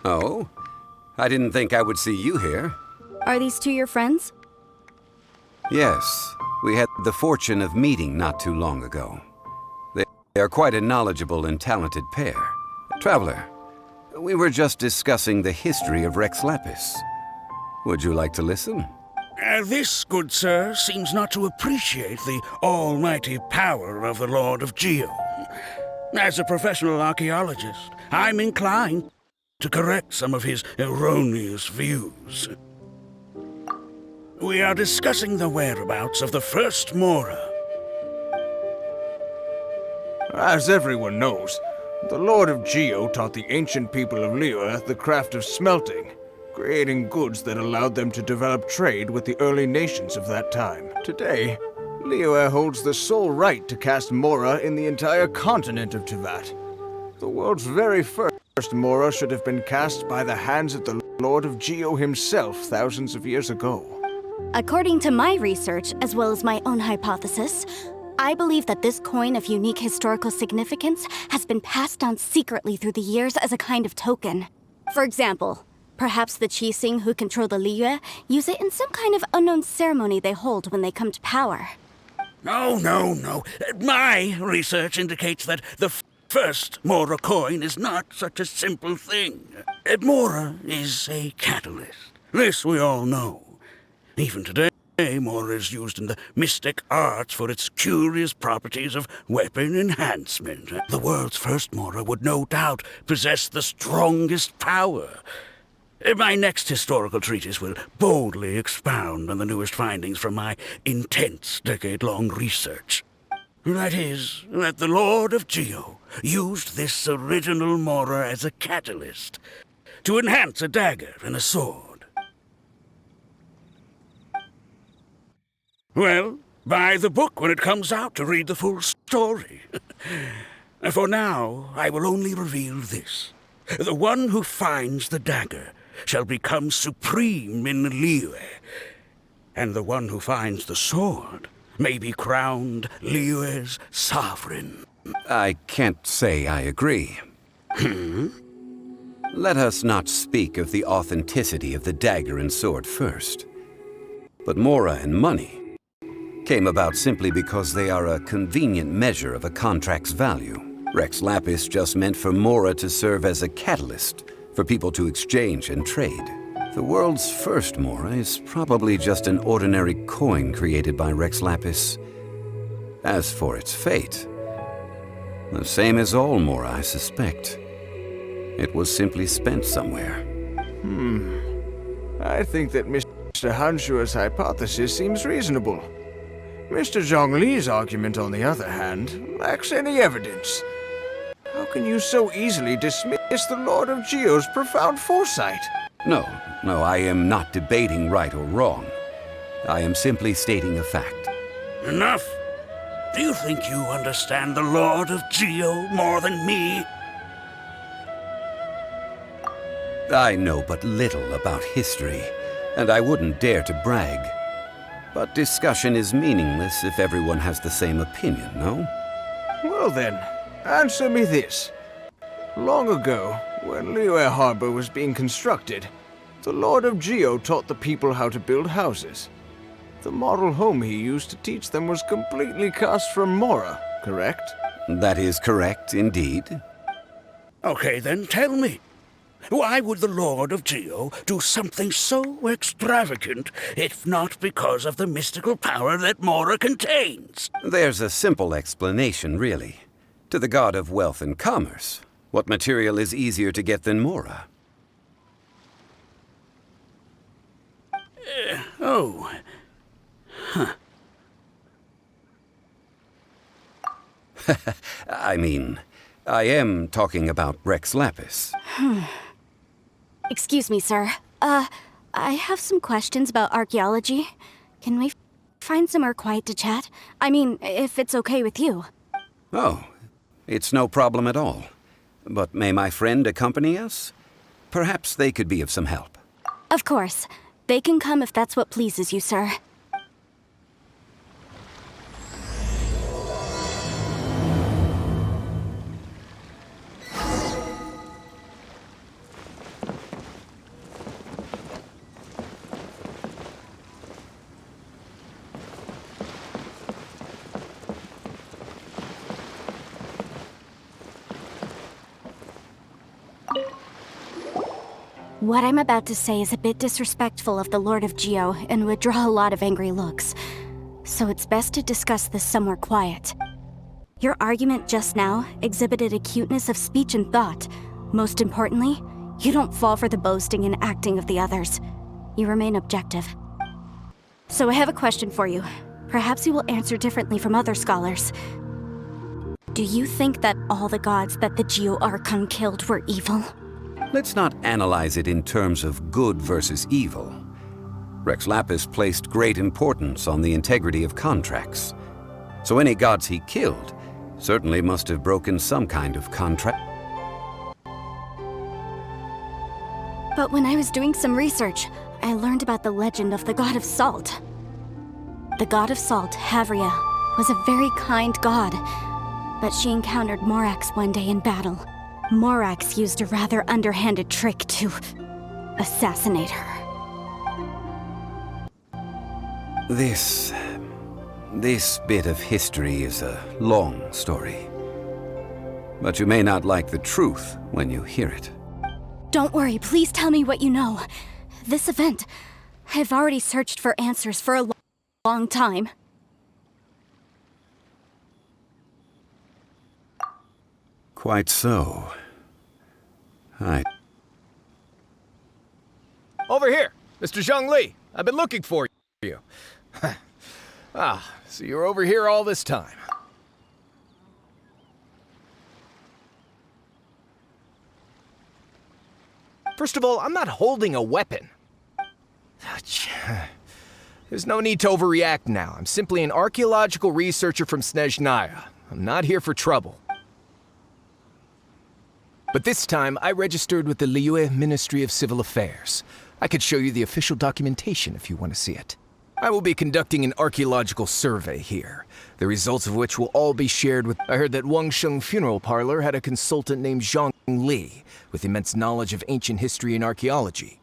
Oh? I didn't think I would see you here. Are these two your friends? Yes, we had the fortune of meeting not too long ago. They are quite a knowledgeable and talented pair. Traveler, we were just discussing the history of Rex Lapis. Would you like to listen? This, good sir, seems not to appreciate the almighty power of the Lord of Geo. As a professional archaeologist, I'm inclined to correct some of his erroneous views. We are discussing the whereabouts of the first Mora. As everyone knows, the Lord of Geo taught the ancient people of Liyue the craft of smelting, creating goods that allowed them to develop trade with the early nations of that time. Today, Liyue holds the sole right to cast Mora in the entire continent of Teyvat. The world's very first Mora should have been cast by the hands of the Lord of Geo himself thousands of years ago. According to my research, as well as my own hypothesis, I believe that this coin of unique historical significance has been passed down secretly through the years as a kind of token. For example, perhaps the Qixing who control the Liyue use it in some kind of unknown ceremony they hold when they come to power. No. My research indicates that the first Mora coin is not such a simple thing. Mora is a catalyst. This we all know. Even today, Mora is used in the mystic arts for its curious properties of weapon enhancement. The world's first Mora would no doubt possess the strongest power. My next historical treatise will boldly expound on the newest findings from my intense decade-long research. That is, that the Lord of Geo used this original Mora as a catalyst to enhance a dagger and a sword. Well, buy the book when it comes out to read the full story. For now, I will only reveal this. The one who finds the dagger shall become supreme in Liyue, and the one who finds the sword may be crowned Liyue's sovereign. I can't say I agree. Let us not speak of the authenticity of the dagger and sword first. But Mora and money came about simply because they are a convenient measure of a contract's value. Rex Lapis just meant for Mora to serve as a catalyst for people to exchange and trade. The world's first Mora is probably just an ordinary coin created by Rex Lapis. As for its fate, the same as all Mora, I suspect. It was simply spent somewhere. I think that Mr. Hanshua's hypothesis seems reasonable. Mr. Zhongli's argument, on the other hand, lacks any evidence. How can you so easily dismiss the Lord of Geo's profound foresight? No, I am not debating right or wrong. I am simply stating a fact. Enough! Do you think you understand the Lord of Geo more than me? I know but little about history, and I wouldn't dare to brag. But discussion is meaningless if everyone has the same opinion, no? Well then, answer me this. Long ago, when Liyue Harbor was being constructed, the Lord of Geo taught the people how to build houses. The model home he used to teach them was completely cast from Mora, correct? That is correct, indeed. Okay, then tell me. Why would the Lord of Geo do something so extravagant if not because of the mystical power that Mora contains? There's a simple explanation, really. To the god of wealth and commerce, what material is easier to get than Mora? I mean, I am talking about Rex Lapis. Excuse me, sir. I have some questions about archaeology. Can we find somewhere quiet to chat? I mean, if it's okay with you. Oh, it's no problem at all. But may my friend accompany us? Perhaps they could be of some help. Of course. They can come if that's what pleases you, sir. What I'm about to say is a bit disrespectful of the Lord of Geo and would draw a lot of angry looks. So it's best to discuss this somewhere quiet. Your argument just now exhibited a cuteness of speech and thought. Most importantly, you don't fall for the boasting and acting of the others. You remain objective. So I have a question for you. Perhaps you will answer differently from other scholars. Do you think that all the gods that the Geo Archon killed were evil? Let's not analyze it in terms of good versus evil. Rex Lapis placed great importance on the integrity of contracts. So any gods he killed certainly must have broken some kind of contract. But when I was doing some research, I learned about the legend of the god of salt. The god of salt, Havria, was a very kind god, but she encountered Morax one day in battle. Morax used a rather underhanded trick to assassinate her. This bit of history is a long story. But you may not like the truth when you hear it. Don't worry, please tell me what you know. This event, I've already searched for answers for a long time. Quite so. Over here, Mr. Zhongli. I've been looking for you. So you're over here all this time. First of all, I'm not holding a weapon. There's no need to overreact now. I'm simply an archaeological researcher from Snezhnaya. I'm not here for trouble. But this time, I registered with the Liyue Ministry of Civil Affairs. I could show you the official documentation if you want to see it. I will be conducting an archaeological survey here, the results of which will all be shared with... I heard that Wangsheng Funeral Parlor had a consultant named Zhongli, with immense knowledge of ancient history and archaeology.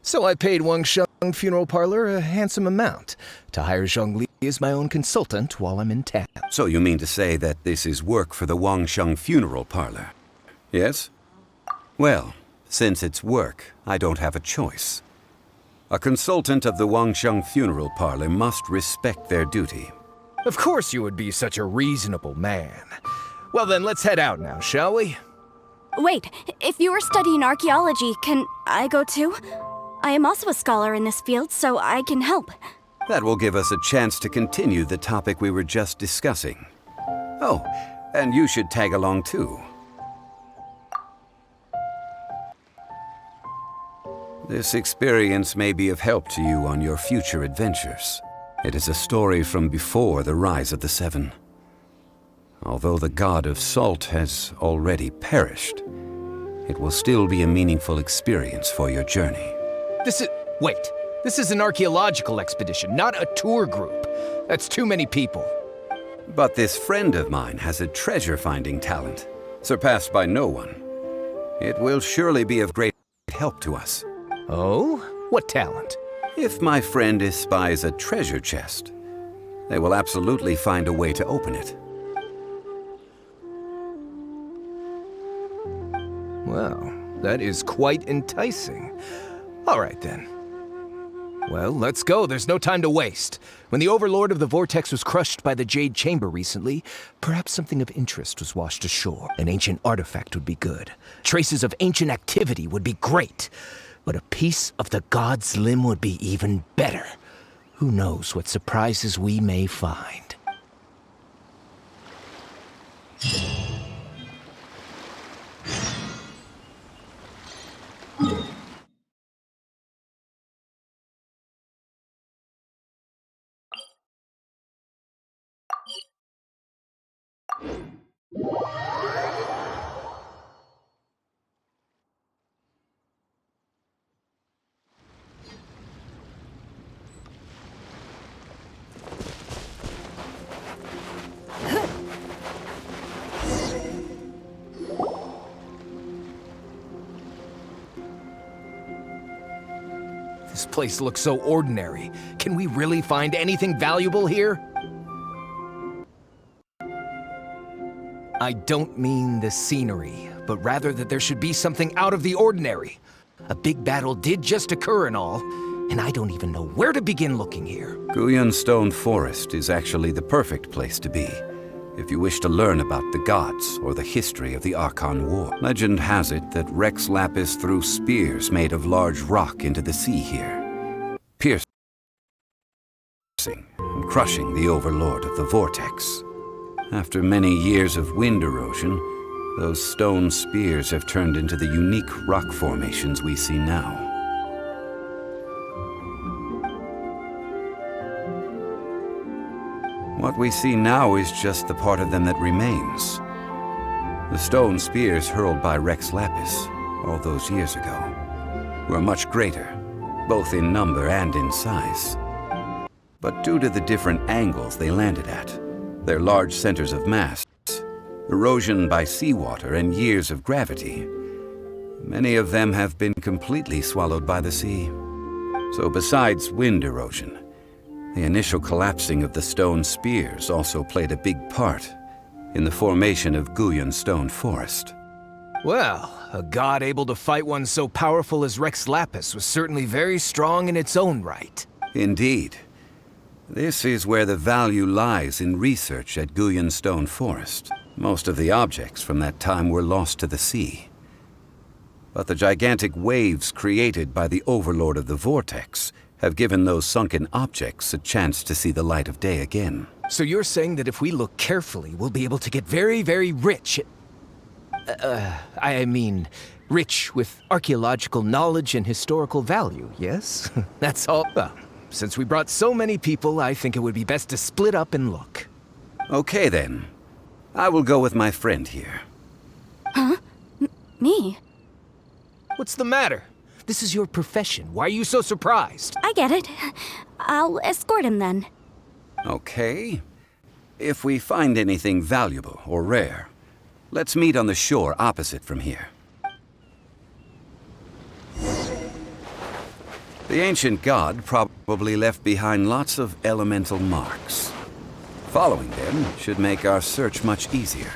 So I paid Wangsheng Funeral Parlor a handsome amount to hire Zhongli as my own consultant while I'm in town. So you mean to say that this is work for the Wangsheng Funeral Parlor? Yes? Well, since it's work, I don't have a choice. A consultant of the Wangsheng Funeral Parlor must respect their duty. Of course you would be such a reasonable man. Well then, let's head out now, shall we? Wait, if you are studying archaeology, can I go too? I am also a scholar in this field, so I can help. That will give us a chance to continue the topic we were just discussing. Oh, and you should tag along too. This experience may be of help to you on your future adventures. It is a story from before the rise of the Seven. Although the god of salt has already perished, it will still be a meaningful experience for your journey. Wait, this is an archaeological expedition, not a tour group. That's too many people. But this friend of mine has a treasure-finding talent, surpassed by no one. It will surely be of great help to us. Oh? What talent? If my friend espies a treasure chest, they will absolutely find a way to open it. Well, that is quite enticing. All right, then. Well, let's go. There's no time to waste. When the Overlord of the Vortex was crushed by the Jade Chamber recently, perhaps something of interest was washed ashore. An ancient artifact would be good. Traces of ancient activity would be great. But a piece of the god's limb would be even better. Who knows what surprises we may find. This place looks so ordinary. Can we really find anything valuable here? I don't mean the scenery, but rather that there should be something out of the ordinary. A big battle did just occur and all, and I don't even know where to begin looking here. Guyan Stone Forest is actually the perfect place to be, if you wish to learn about the gods or the history of the Archon War. Legend has it that Rex Lapis threw spears made of large rock into the sea here, piercing and crushing the overlord of the Vortex. After many years of wind erosion, those stone spears have turned into the unique rock formations we see now. What we see now is just the part of them that remains. The stone spears hurled by Rex Lapis all those years ago were much greater, both in number and in size. But due to the different angles they landed at, their large centers of mass, erosion by seawater, and years of gravity, many of them have been completely swallowed by the sea. So besides wind erosion, the initial collapsing of the stone spears also played a big part in the formation of Guyan Stone Forest. Well, a god able to fight one so powerful as Rex Lapis was certainly very strong in its own right. Indeed. This is where the value lies in research at Guyan Stone Forest. Most of the objects from that time were lost to the sea. But the gigantic waves created by the Overlord of the Vortex have given those sunken objects a chance to see the light of day again. So you're saying that if we look carefully, we'll be able to get very, very rich I mean, rich with archaeological knowledge and historical value, yes? That's all. Well, since we brought so many people, I think it would be best to split up and look. Okay then. I will go with my friend here. Huh? Me? What's the matter? This is your profession. Why are you so surprised? I get it. I'll escort him then. Okay. If we find anything valuable or rare, let's meet on the shore opposite from here. The ancient god probably left behind lots of elemental marks. Following them should make our search much easier.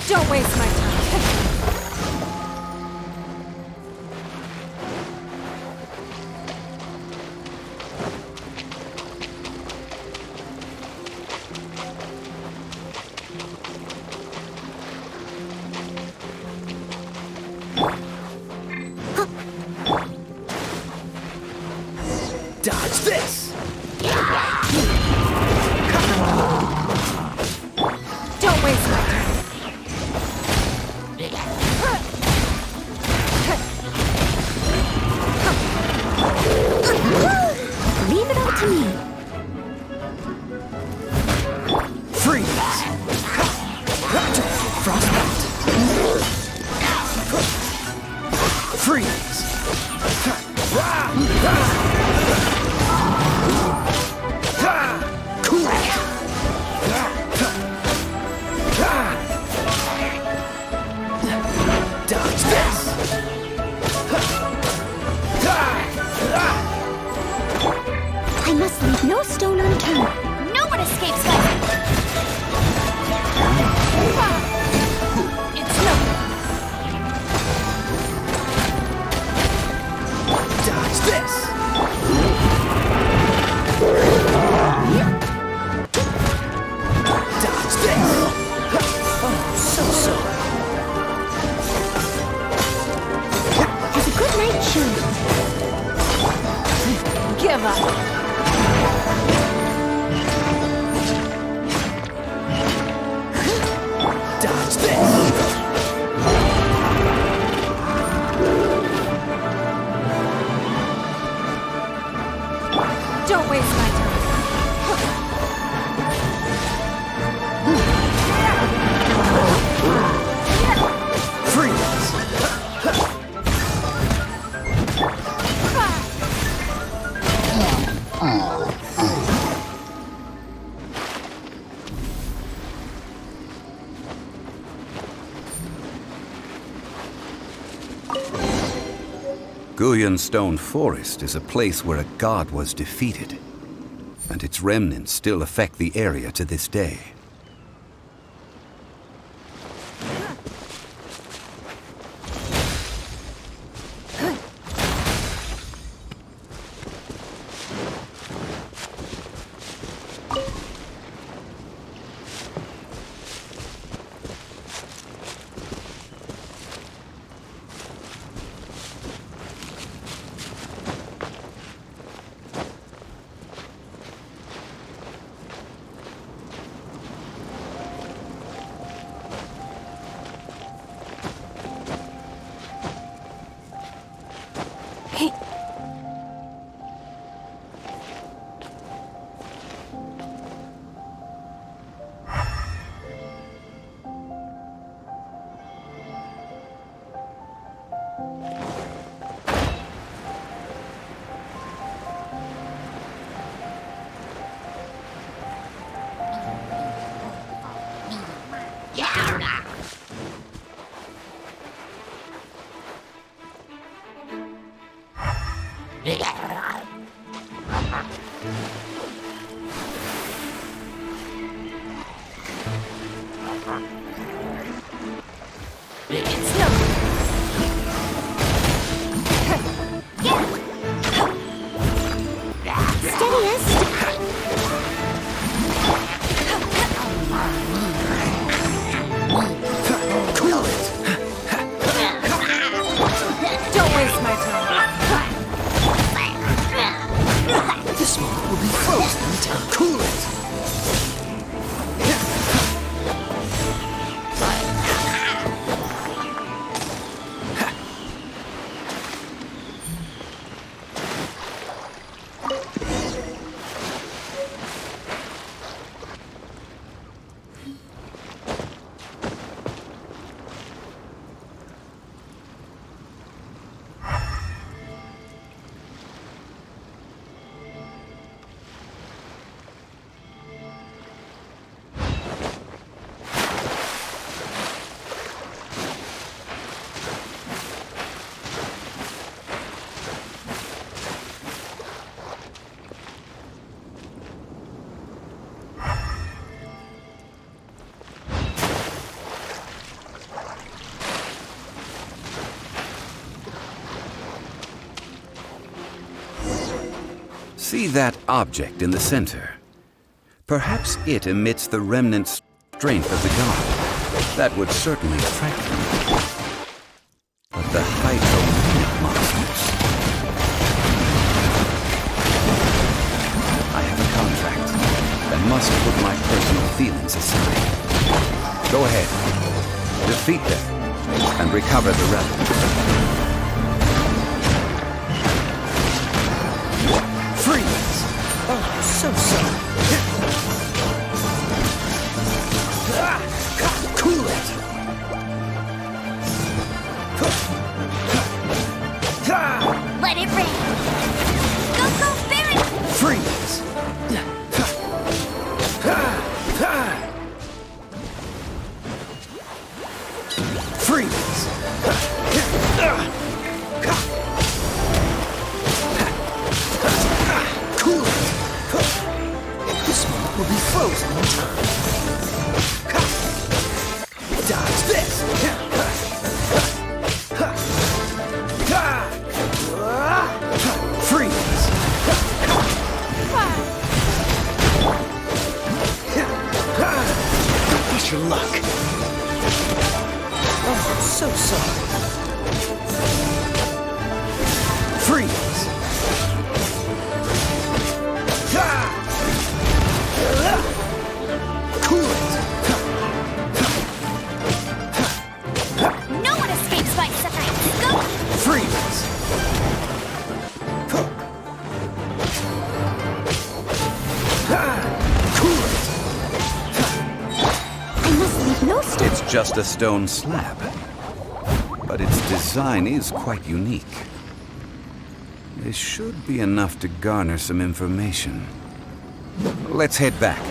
Don't waste my time. Dodge this! Don't waste my time. Leave it all to me. Freeze! Frostbite! Freeze! Cool! Dodge this! I must leave no stone unturned. No one escapes my... It's no. Dodge this! Dodge this! Oh, so sorry. It's a good night show. Give up. Dodge this! Don't waste my time. Freeze! Guyan Stone Forest is a place where a god was defeated, and its remnants still affect the area to this day. Don't waste my time. This one will be frozen in time. Cool it! See that object in the center? Perhaps it emits the remnant strength of the god. That would certainly attract them. But the hydromanic monsters... I have a contract and must put my personal feelings aside. Go ahead. Defeat them and recover the relic. Freeze! Oh, so sorry. Cool it! Let it rain! Go, go, Barry! Freeze! Freeze! Cool it! This one will be frozen in time. Dodge this! Freeze! Push your luck. Oh, I'm so sorry. Freeze! Cool it! No one escapes my sight! Go! Freeze! Cool it! I must leave no stone. It's just a stone slab. But its design is quite unique. This should be enough to garner some information. Let's head back.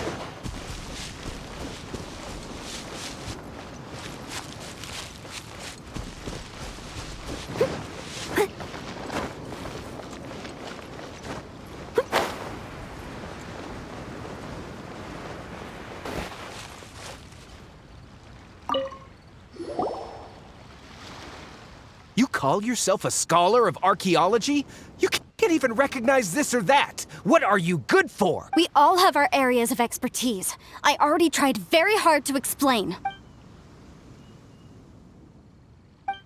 You call yourself a scholar of archaeology? You can't even recognize this or that. What are you good for? We all have our areas of expertise. I already tried very hard to explain.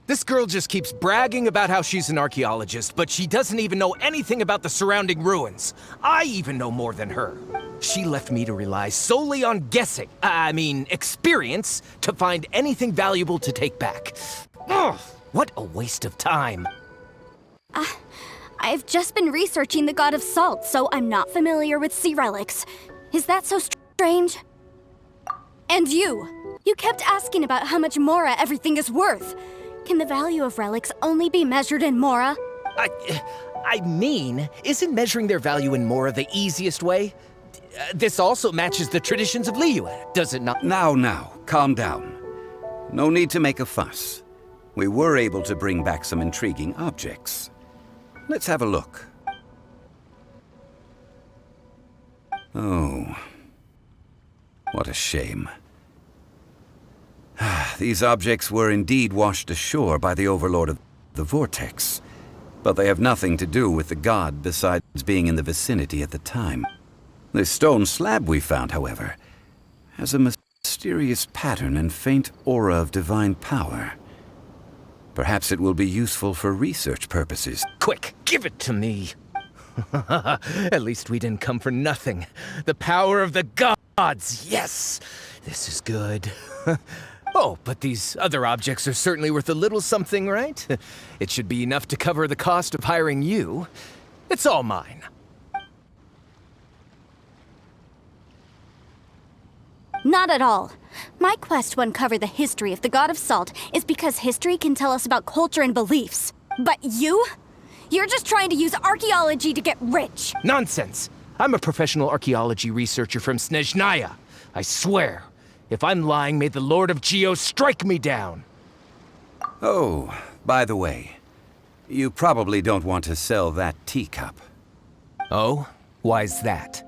This girl just keeps bragging about how she's an archaeologist, but she doesn't even know anything about the surrounding ruins. I even know more than her. She left me to rely solely on guessing, experience, to find anything valuable to take back. Ugh, what a waste of time. I've just been researching the god of salt, so I'm not familiar with sea relics. Is that so strange? And you kept asking about how much Mora everything is worth. Can the value of relics only be measured in Mora? Isn't measuring their value in Mora the easiest way? this also matches the traditions of Liyue, does it not? Now, calm down. No need to make a fuss. We were able to bring back some intriguing objects. Let's have a look. Oh, what a shame. These objects were indeed washed ashore by the Overlord of the Vortex, but they have nothing to do with the god besides being in the vicinity at the time. This stone slab we found, however, has a mysterious pattern and faint aura of divine power. Perhaps it will be useful for research purposes. Quick, give it to me. At least we didn't come for nothing. The power of the gods, yes! This is good. Oh, but these other objects are certainly worth a little something, right? It should be enough to cover the cost of hiring you. It's all mine. Not at all. My quest to uncover the history of the God of Salt is because history can tell us about culture and beliefs. But you? You're just trying to use archaeology to get rich. Nonsense! I'm a professional archaeology researcher from Snezhnaya. I swear, if I'm lying, may the Lord of Geo strike me down. Oh, by the way, you probably don't want to sell that teacup. Oh? Why's that?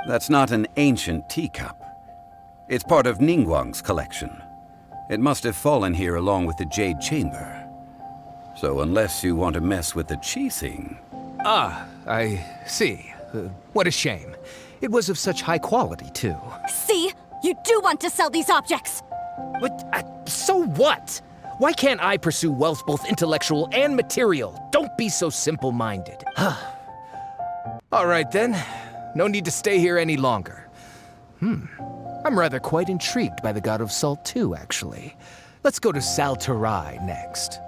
That's not an ancient teacup. It's part of Ningguang's collection. It must have fallen here along with the Jade Chamber. So unless you want to mess with the Qixing... Ah, I see. What a shame. It was of such high quality, too. See? You do want to sell these objects! But, so what? Why can't I pursue wealth both intellectual and material? Don't be so simple-minded. All right, then. No need to stay here any longer. I'm rather quite intrigued by the God of Salt, too, actually. Let's go to Sal Terrae next.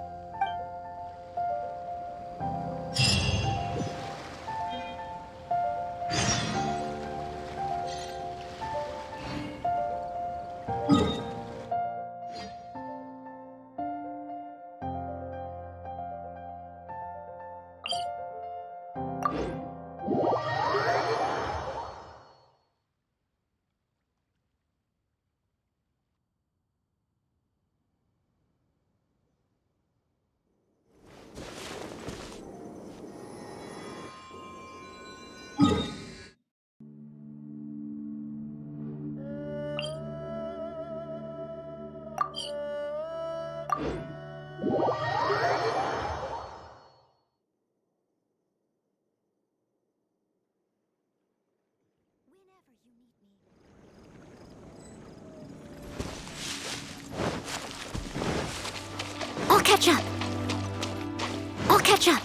I'll catch up. I'll catch up.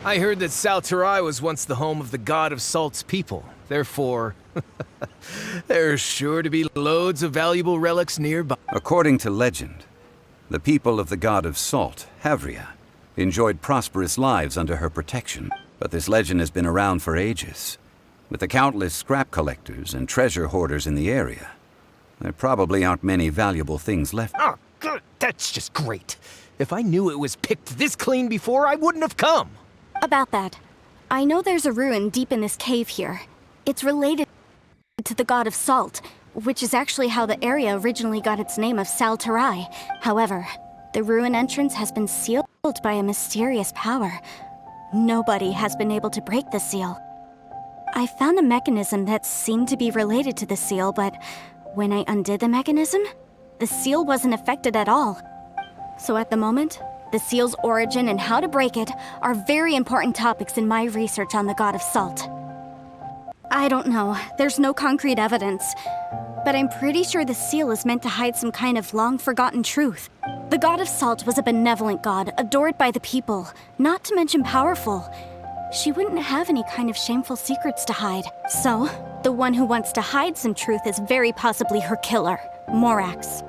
I heard that Sal Terrae was once the home of the God of Salt's people. Therefore, there's sure to be loads of valuable relics nearby. According to legend, The people of the god of salt, Havria, enjoyed prosperous lives under her protection, but this legend has been around for ages. With the countless scrap collectors and treasure hoarders in the area, there probably aren't many valuable things left. Oh, good. That's just great. If I knew it was picked this clean before, I wouldn't have come. About that, I know there's a ruin deep in this cave here. It's related to the god of salt, which is actually how the area originally got its name of Sal Terrae. However, the ruin entrance has been sealed by a mysterious power. Nobody has been able to break the seal. I found a mechanism that seemed to be related to the seal, but when I undid the mechanism, the seal wasn't affected at all. So at the moment, the seal's origin and how to break it are very important topics in my research on the god of salt. I don't know, there's no concrete evidence, but I'm pretty sure the seal is meant to hide some kind of long-forgotten truth. The god of salt was a benevolent god, adored by the people, not to mention powerful. She wouldn't have any kind of shameful secrets to hide. So, the one who wants to hide some truth is very possibly her killer, Morax.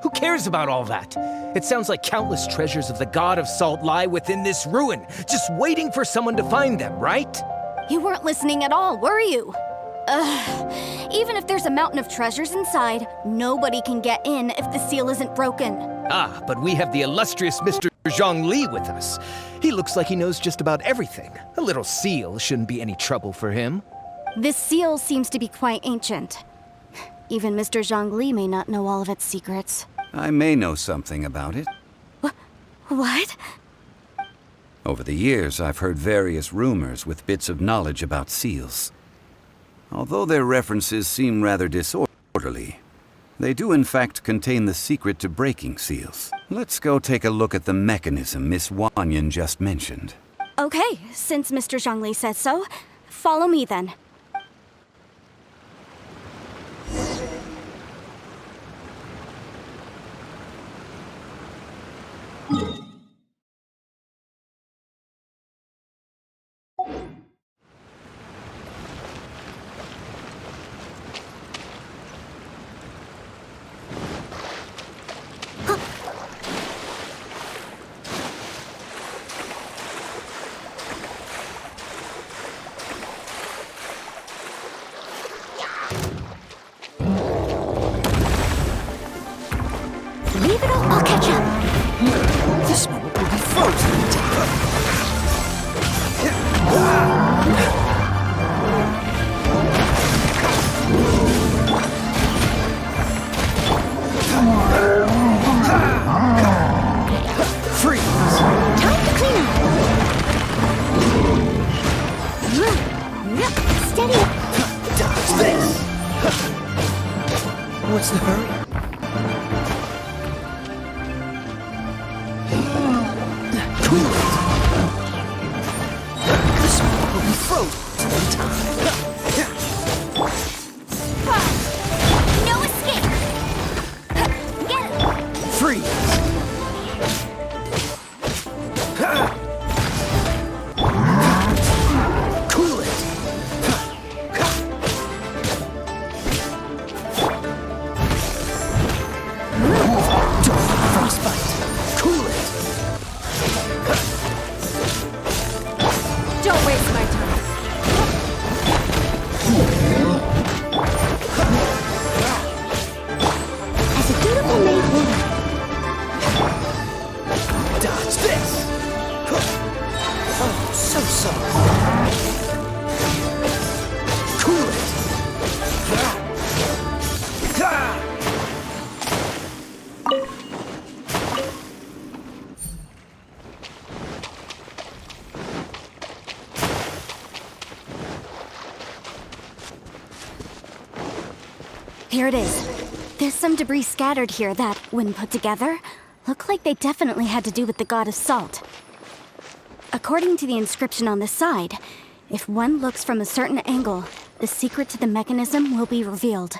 Who cares about all that? It sounds like countless treasures of the god of salt lie within this ruin, just waiting for someone to find them, right? You weren't listening at all, were you? Even if there's a mountain of treasures inside, nobody can get in if the seal isn't broken. Ah, but we have the illustrious Mr. Zhongli with us. He looks like he knows just about everything. A little seal shouldn't be any trouble for him. This seal seems to be quite ancient. Even Mr. Zhongli may not know all of its secrets. I may know something about it. What? Over the years, I've heard various rumors with bits of knowledge about seals. Although their references seem rather disorderly, they do in fact contain the secret to breaking seals. Let's go take a look at the mechanism Miss Wanyan just mentioned. Okay, since Mr. Zhongli says so, follow me then. Leave it all, I'll catch up. This moment will be frozen in time. Freeze! Time to clean up. Steady up. Dodge this! What's the hurry? Cool it! This moment will be frozen in time. No escape. Get it. Freeze! Cool it! Don't frostbite! Cool it! Don't waste my time. As a dutiful maid woman, Dodge this! Oh, so soft. Cool it! here it is. There's some debris scattered here that, when put together, look like they definitely had to do with the god of salt. According to the inscription on the side, if one looks from a certain angle, the secret to the mechanism will be revealed.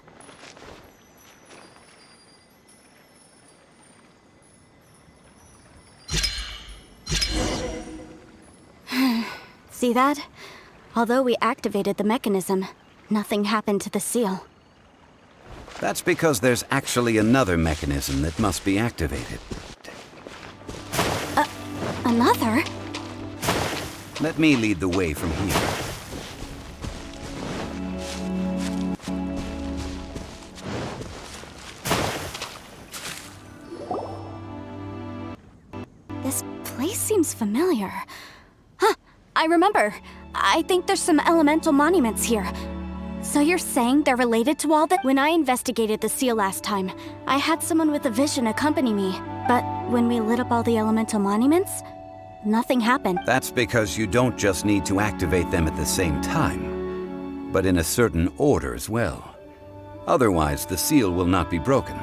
See that? Although we activated the mechanism, nothing happened to the seal. That's because there's actually another mechanism that must be activated. Another? Let me lead the way from here. This place seems familiar. Huh, I remember. I think there's some elemental monuments here. So you're saying they're related to all that? When I investigated the seal last time, I had someone with a vision accompany me. But when we lit up all the elemental monuments, nothing happened. That's because you don't just need to activate them at the same time, but in a certain order as well. Otherwise, the seal will not be broken.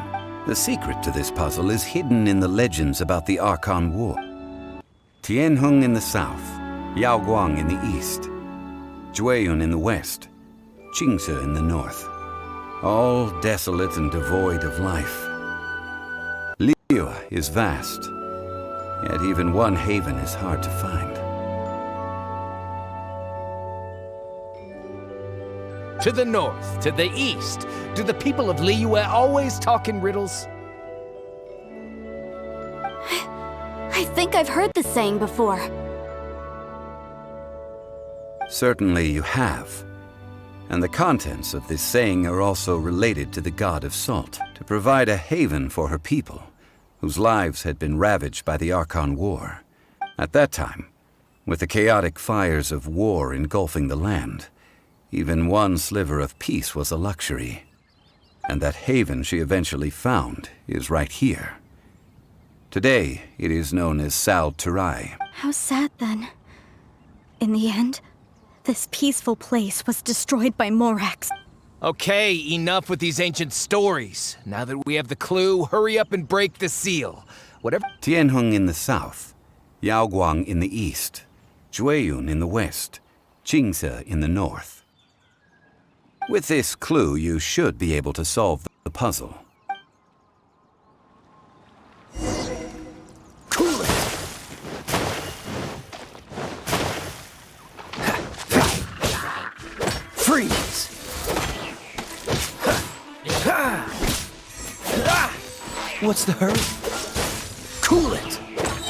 The secret to this puzzle is hidden in the legends about the Archon War. Tianheng in the south, Yaoguang in the east, Jueyun in the west, Qingce in the north. All desolate and devoid of life. Liyue is vast, yet even one haven is hard to find. To the north, to the east. Do the people of Liyue always talk in riddles? I think I've heard this saying before. Certainly you have. And the contents of this saying are also related to the god of salt, to provide a haven for her people, whose lives had been ravaged by the Archon War. At that time, with the chaotic fires of war engulfing the land, even one sliver of peace was a luxury. And that haven she eventually found is right here. Today, it is known as Sal Terrae. How sad then. In the end, this peaceful place was destroyed by Morax. Okay, enough with these ancient stories. Now that we have the clue, hurry up and break the seal. Whatever. Tianheng in the south, Yaoguang in the east, Jueyun in the west, Qingce in the north. With this clue, you should be able to solve the puzzle. Cool it! Freeze! What's the hurry? Cool it!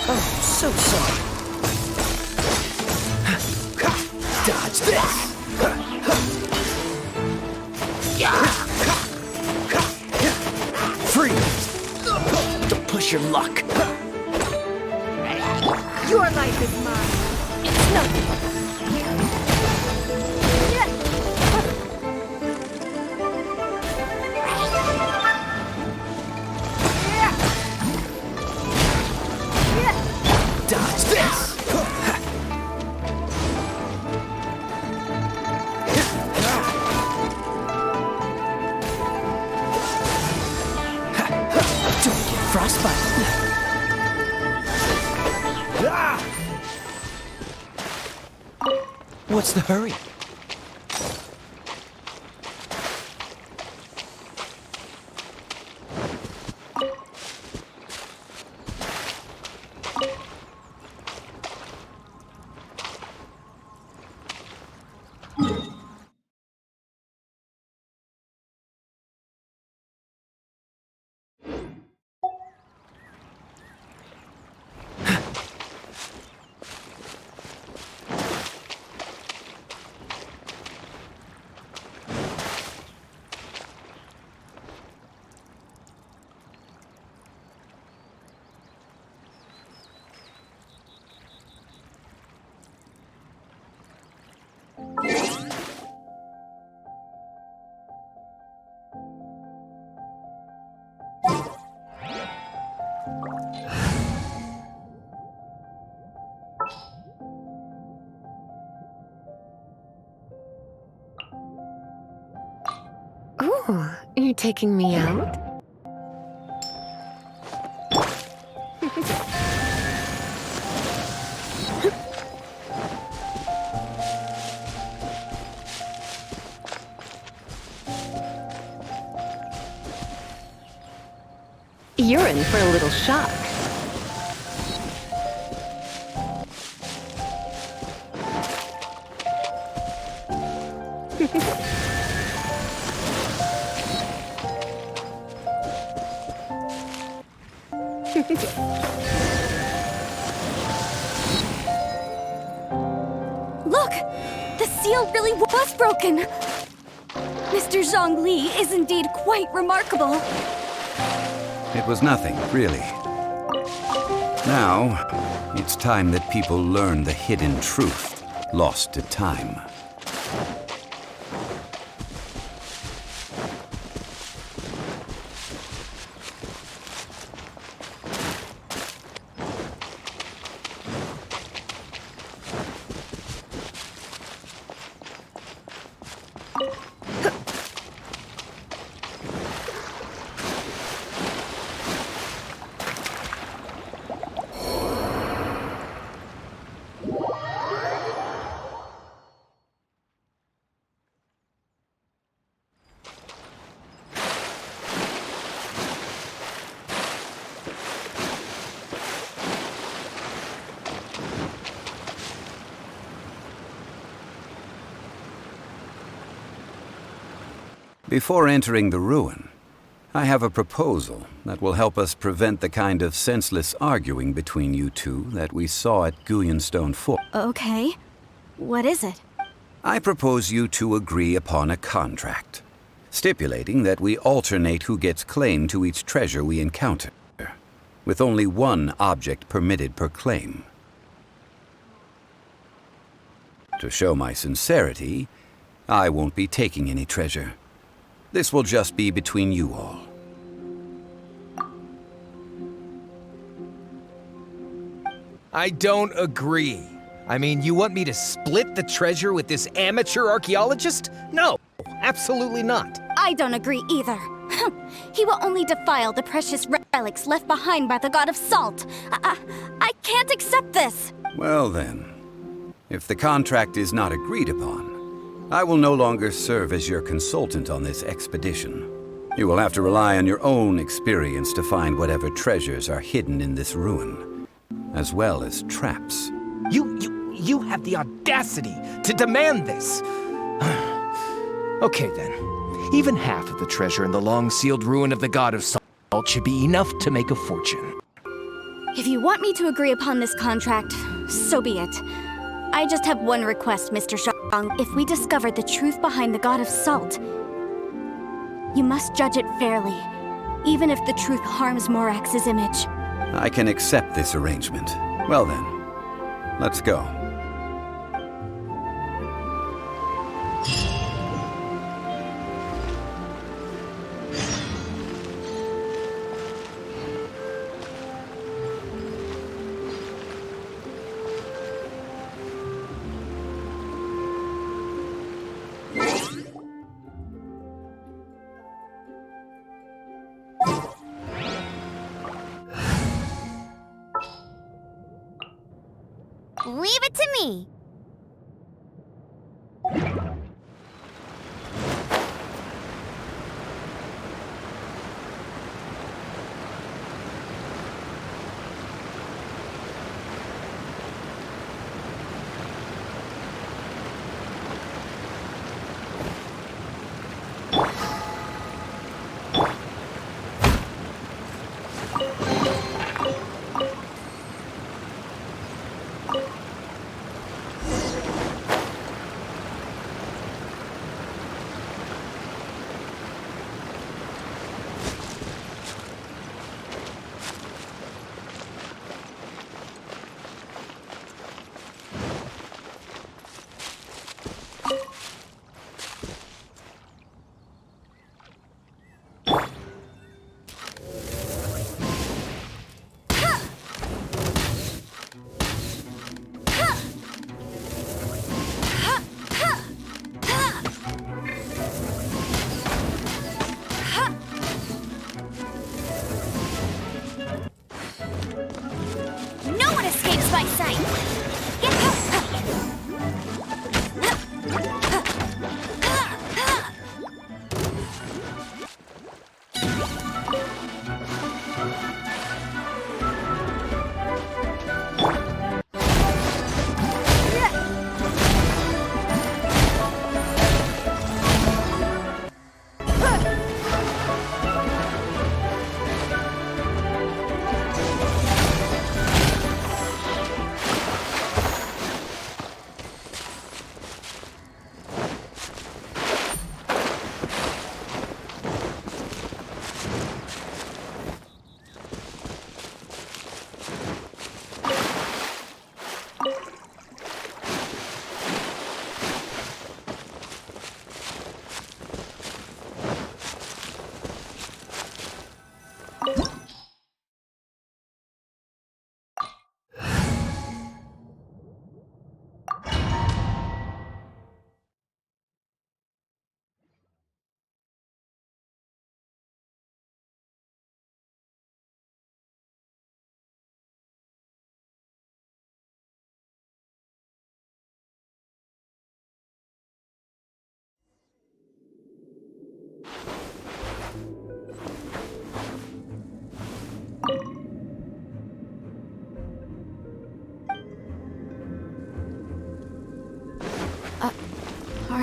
Oh, so sorry. Dodge this! Freeze! Don't push your luck. Your life is mine. It's nothing. Dodge this! Don't get frostbite. What's the hurry? Ooh, you're taking me out? You're in for a little shock. Look! The seal really was broken! Mr. Zhongli is indeed quite remarkable. It was nothing, really. Now, it's time that people learn the hidden truth lost to time. Before entering the ruin, I have a proposal that will help us prevent the kind of senseless arguing between you two that we saw at Guyonstone Fort. Okay. What is it? I propose you two agree upon a contract, stipulating that we alternate who gets claim to each treasure we encounter, with only one object permitted per claim. To show my sincerity, I won't be taking any treasure. This will just be between you all. I don't agree. I mean, you want me to split the treasure with this amateur archaeologist? No, absolutely not. I don't agree either. He will only defile the precious relics left behind by the god of salt. I can't accept this. Well then, if the contract is not agreed upon, I will no longer serve as your consultant on this expedition. You will have to rely on your own experience to find whatever treasures are hidden in this ruin, as well as traps. You have the audacity to demand this. Okay then. Even half of the treasure in the long-sealed ruin of the god of salt should be enough to make a fortune. If you want me to agree upon this contract, so be it. I just have one request, Mr. Shang. If we discover the truth behind the god of salt, you must judge it fairly, even if the truth harms Morax's image. I can accept this arrangement. Well then, let's go. Leave it to me.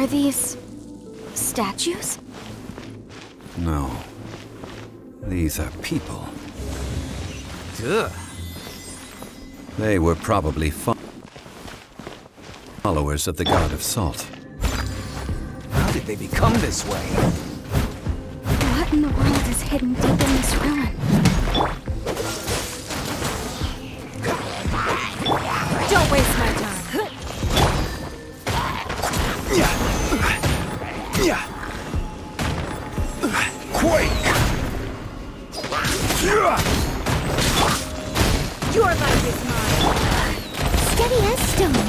Are these statues? No. These are people. Ugh. They were probably followers of the god of salt. How did they become this way? What in the world is hidden deep in this ruin? Don't waste my time. Quake! Your life is mine. Steady as stone.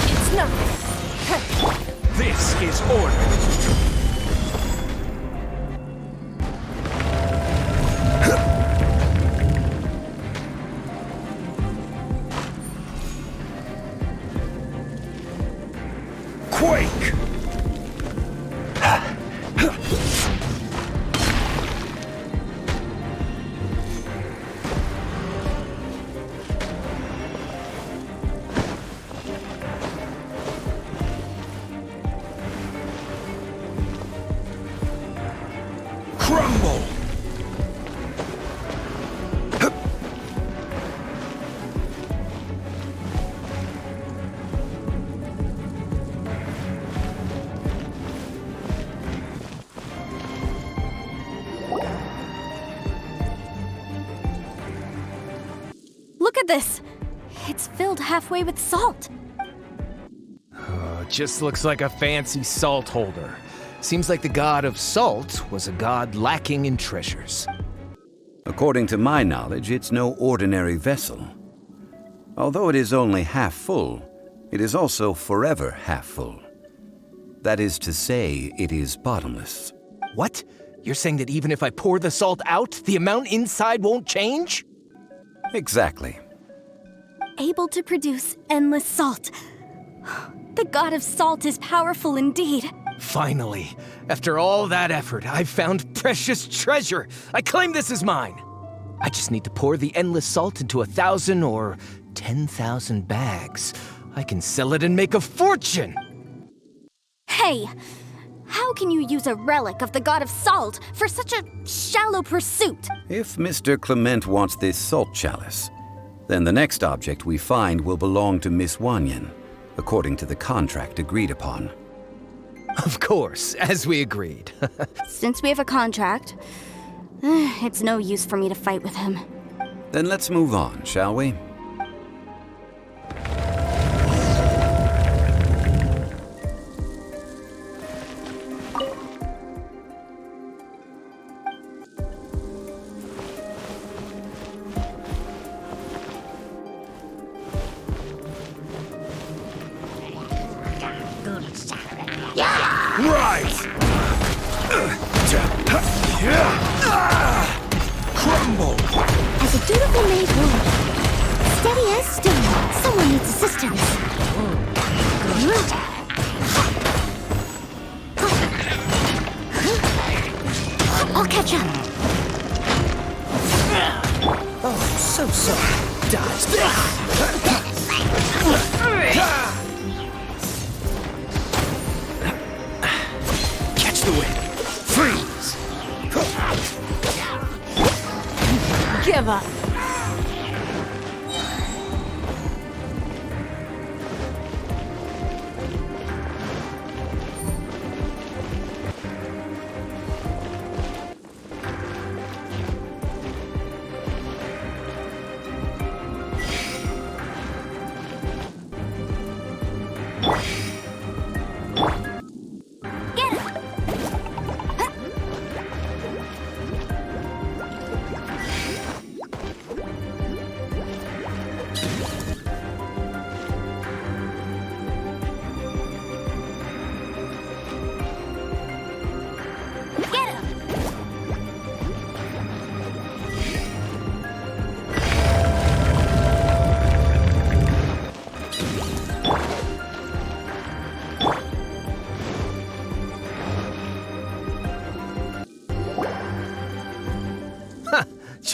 It's nothing. This is order. Quake! Crumble! Look at this. It's filled halfway with salt. Just looks like a fancy salt holder. Seems like the god of salt was a god lacking in treasures. According to my knowledge, it's no ordinary vessel. Although it is only half full, it is also forever half full. That is to say, it is bottomless. What? You're saying that even if I pour the salt out, the amount inside won't change? Exactly. Able to produce endless salt. The god of salt is powerful indeed. Finally, after all that effort, I've found precious treasure. I claim this as mine. I just need to pour the endless salt into 1,000 or 10,000 bags. I can sell it and make a fortune. Hey, how can you use a relic of the god of salt for such a shallow pursuit? If Mr. Clement wants this salt chalice, then the next object we find will belong to Miss Wanyan, according to the contract agreed upon. Of course, as we agreed. Since we have a contract, it's no use for me to fight with him. Then let's move on, shall we? Rise! Crumble! As a dutiful maid would. Steady as stone. Someone needs assistance. I'll catch up. Oh, so sorry. Dodge this. Catch the wind! Freeze! Give up.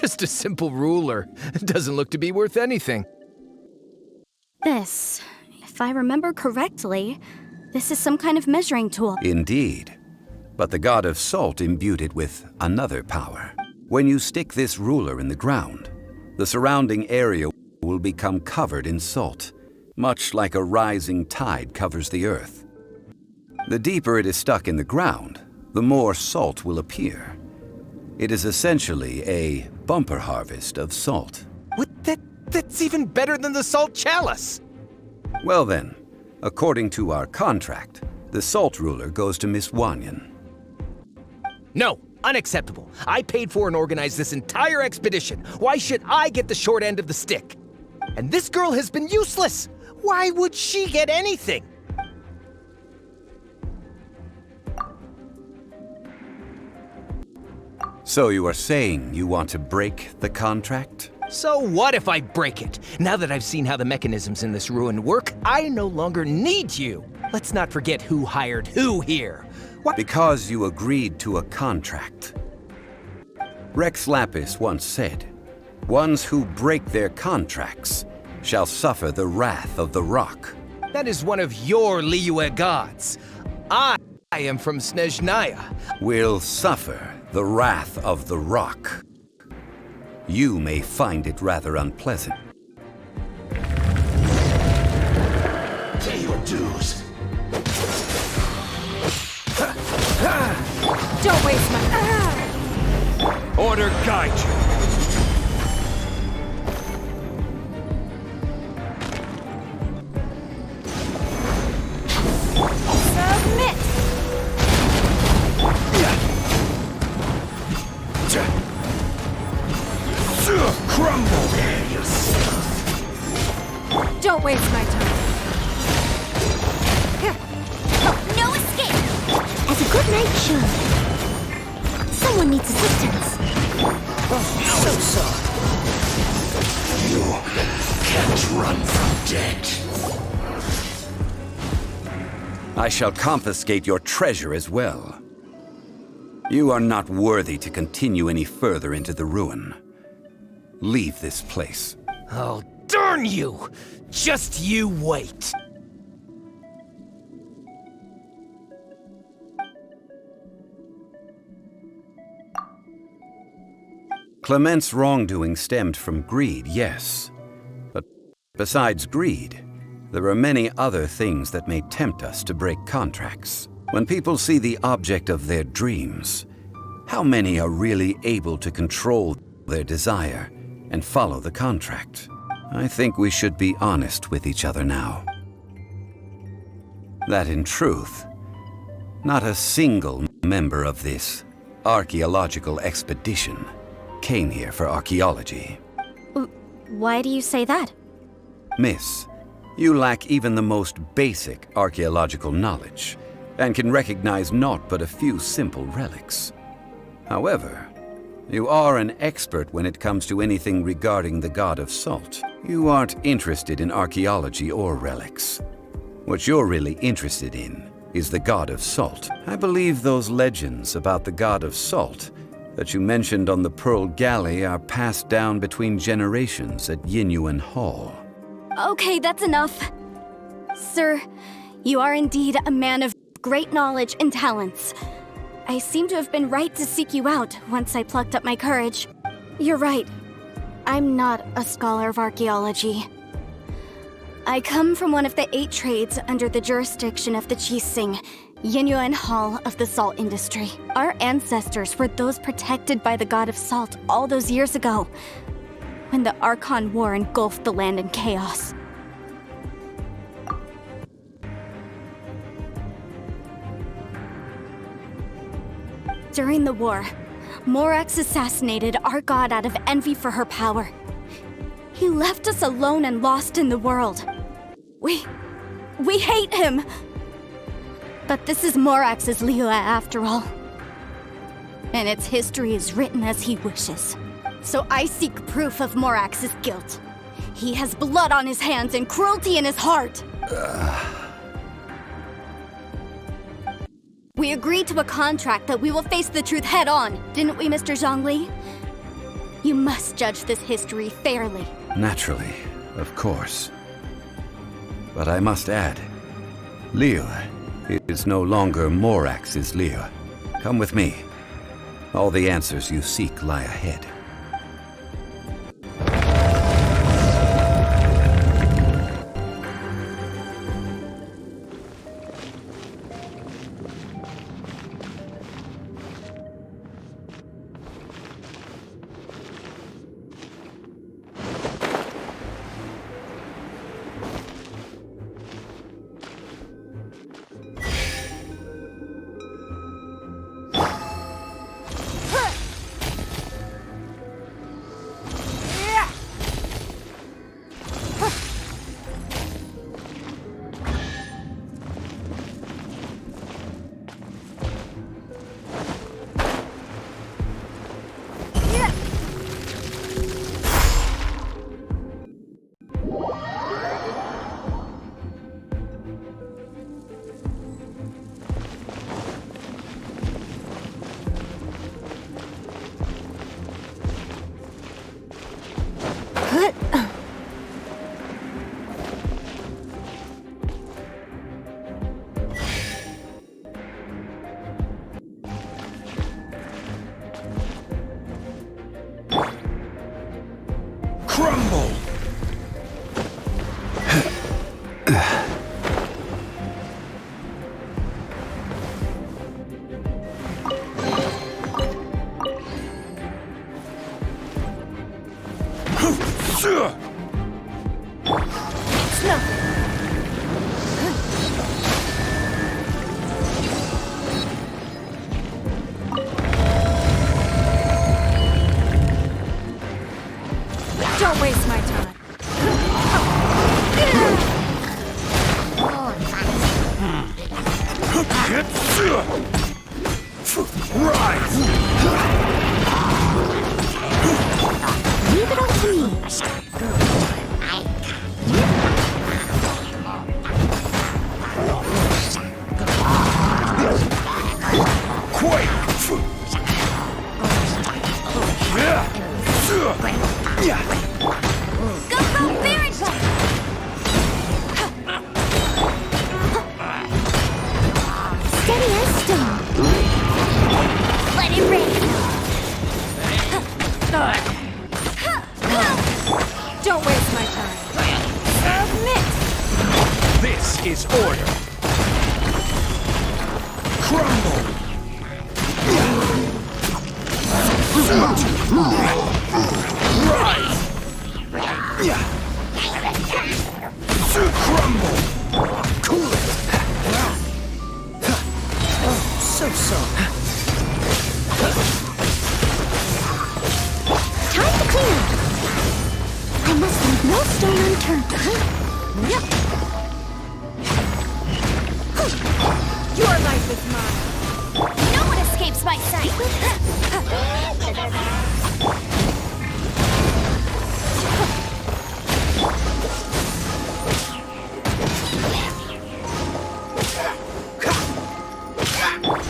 Just a simple ruler. It doesn't look to be worth anything. This, if I remember correctly, this is some kind of measuring tool. Indeed. But the god of salt imbued it with another power. When you stick this ruler in the ground, the surrounding area will become covered in salt, much like a rising tide covers the earth. The deeper it is stuck in the ground, the more salt will appear. It is essentially a bumper harvest of salt. What? That's even better than the salt chalice! Well then, according to our contract, the salt ruler goes to Miss Wanyan. No, unacceptable. I paid for and organized this entire expedition. Why should I get the short end of the stick? And this girl has been useless! Why would she get anything? So you are saying you want to break the contract? So what if I break it? Now that I've seen how the mechanisms in this ruin work, I no longer need you. Let's not forget who hired who here. What? Because you agreed to a contract. Rex Lapis once said, "Ones who break their contracts shall suffer the wrath of the rock." That is one of your Liyue gods. I am from Snezhnaya. Will suffer the wrath of the rock. You may find it rather unpleasant. Pay your dues. Don't waste my... Order guide you. Submit! Crumble! Don't waste my time. No escape! As a good night should. Someone needs assistance. So sorry. You can't run from death. I shall confiscate your treasure as well. You are not worthy to continue any further into the ruin. Leave this place. Oh, darn you! Just you wait. Clement's wrongdoing stemmed from greed, yes. But besides greed, there are many other things that may tempt us to break contracts. When people see the object of their dreams, how many are really able to control their desire and follow the contract? I think we should be honest with each other now. That in truth, not a single member of this archaeological expedition came here for archaeology. Why do you say that? Miss, you lack even the most basic archaeological knowledge and can recognize naught but a few simple relics. However, you are an expert when it comes to anything regarding the god of salt. You aren't interested in archaeology or relics. What you're really interested in is the god of salt. I believe those legends about the god of salt that you mentioned on the Pearl Galley are passed down between generations at Yinyuan Hall. Okay, that's enough. Sir, you are indeed a man of great knowledge and talents. I seem to have been right to seek you out once I plucked up my courage. You're right. I'm not a scholar of archaeology. I come from one of the 8 trades under the jurisdiction of the Qixing, Yinyuan Hall of the salt industry. Our ancestors were those protected by the god of salt all those years ago, when the Archon War engulfed the land in chaos. During the war, Morax assassinated our god out of envy for her power. He left us alone and lost in the world. We hate him! But this is Morax's Liyue after all. And its history is written as he wishes. So I seek proof of Morax's guilt. He has blood on his hands and cruelty in his heart. We agreed to a contract that we will face the truth head on, didn't we, Mr. Zhongli? You must judge this history fairly. Naturally, of course. But I must add, Liyue is no longer Morax's Liyue. Come with me. All the answers you seek lie ahead. Crumble! It's nothing. Don't waste my time. Rise! Leave it all to me. Quake! Go, Barrington! Steady as stone. Let it rain. Don't waste my time. Submit! This is order. Crumble! Rise! Crumble! Cool it! Oh, so sorry. Time to clear. I must leave no stone unturned. Your life is mine. No one escapes my sight.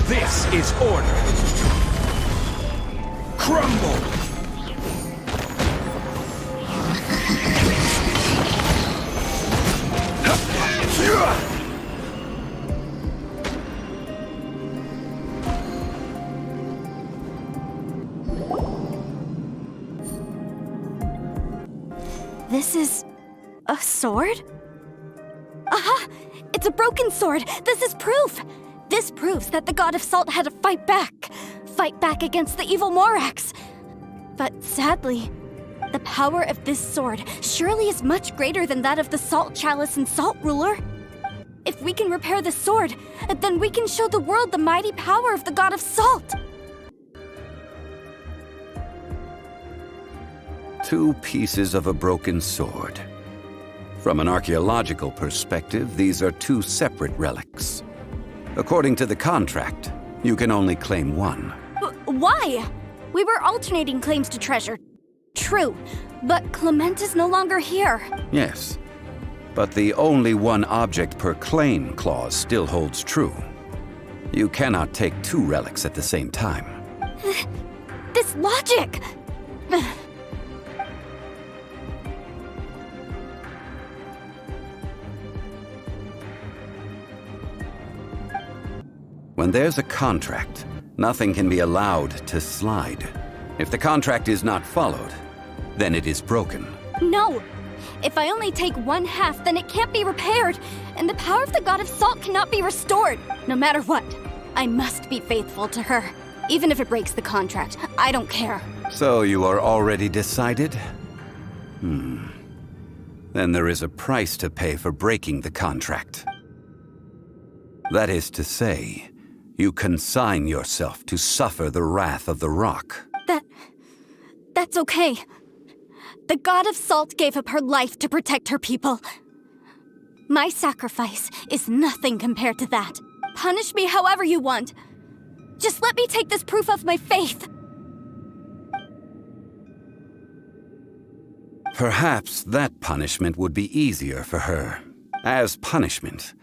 This is order. Crumble! This is a sword? Aha! It's a broken sword! This is proof! This proves that the god of salt had to fight back. Fight back against the evil Morax. But sadly, the power of this sword surely is much greater than that of the Salt Chalice and Salt Ruler. If we can repair the sword, then we can show the world the mighty power of the god of salt. Two pieces of a broken sword. From an archaeological perspective, these are two separate relics. According to the contract, you can only claim one. Why? We were alternating claims to treasure. True, but Clement is no longer here. Yes, but the only one object per claim clause still holds true. You cannot take two relics at the same time. This logic! When there's a contract, nothing can be allowed to slide. If the contract is not followed, then it is broken. No! If I only take one half, then it can't be repaired, and the power of the God of Salt cannot be restored. No matter what, I must be faithful to her. Even if it breaks the contract, I don't care. So you are already decided? Then there is a price to pay for breaking the contract. That is to say, you consign yourself to suffer the wrath of the rock. That's okay. The God of Salt gave up her life to protect her people. My sacrifice is nothing compared to that. Punish me however you want. Just let me take this proof of my faith. Perhaps that punishment would be easier for her. As punishment,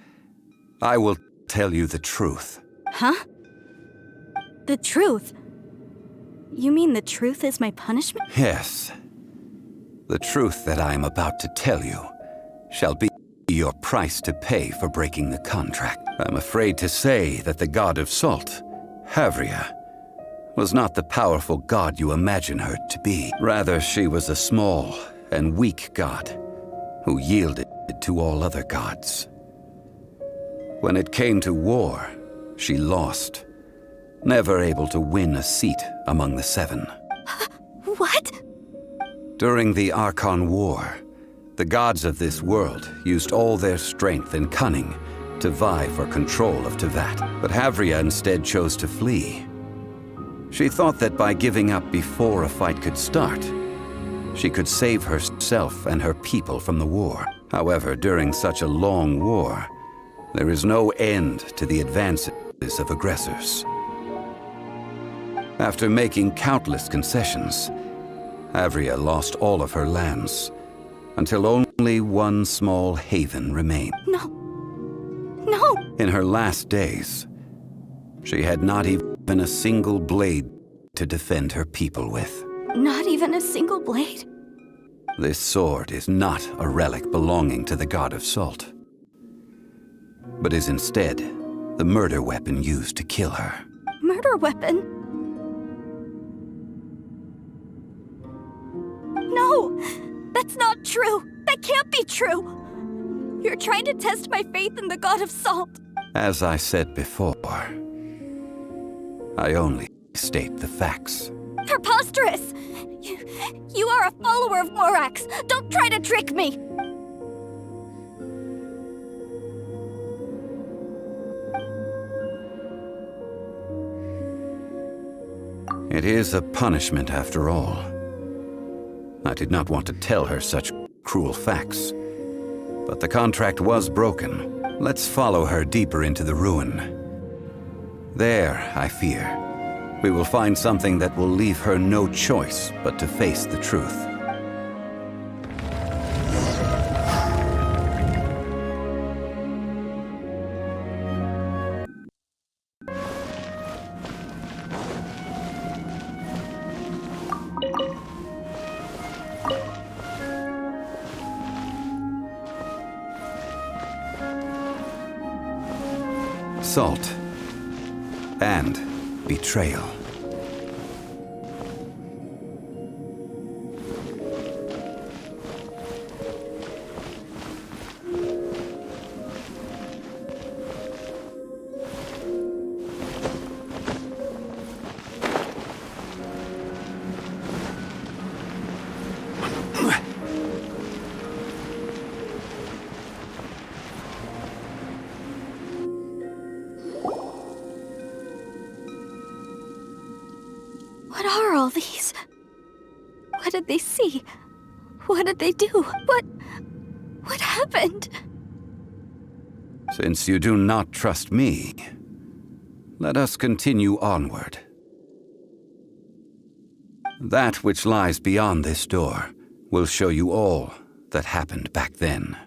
I will tell you the truth. Huh? The truth? You mean the truth is my punishment? Yes. The truth that I am about to tell you shall be your price to pay for breaking the contract. I'm afraid to say that the God of Salt, Havria, was not the powerful god you imagine her to be. Rather, she was a small and weak god who yielded to all other gods. When it came to war, she lost, never able to win a seat among the seven. What? During the Archon War, the gods of this world used all their strength and cunning to vie for control of Tevat, but Havria instead chose to flee. She thought that by giving up before a fight could start, she could save herself and her people from the war. However, during such a long war, there is no end to the advances of aggressors. After making countless concessions, Havria lost all of her lands, until only one small haven remained. No. In her last days, she had not even a single blade to defend her people with. Not even a single blade? This sword is not a relic belonging to the God of Salt, but is instead the murder weapon used to kill her. Murder weapon? No! That's not true! That can't be true! You're trying to test my faith in the God of Salt. As I said before, I only state the facts. Preposterous! You are a follower of Morax! Don't try to trick me! It is a punishment after all. I did not want to tell her such cruel facts, but the contract was broken. Let's follow her deeper into the ruin. There, I fear, we will find something that will leave her no choice but to face the truth. Salt and betrayal. What are all these? What did they see? What did they do? What happened? Since you do not trust me, let us continue onward. That which lies beyond this door will show you all that happened back then.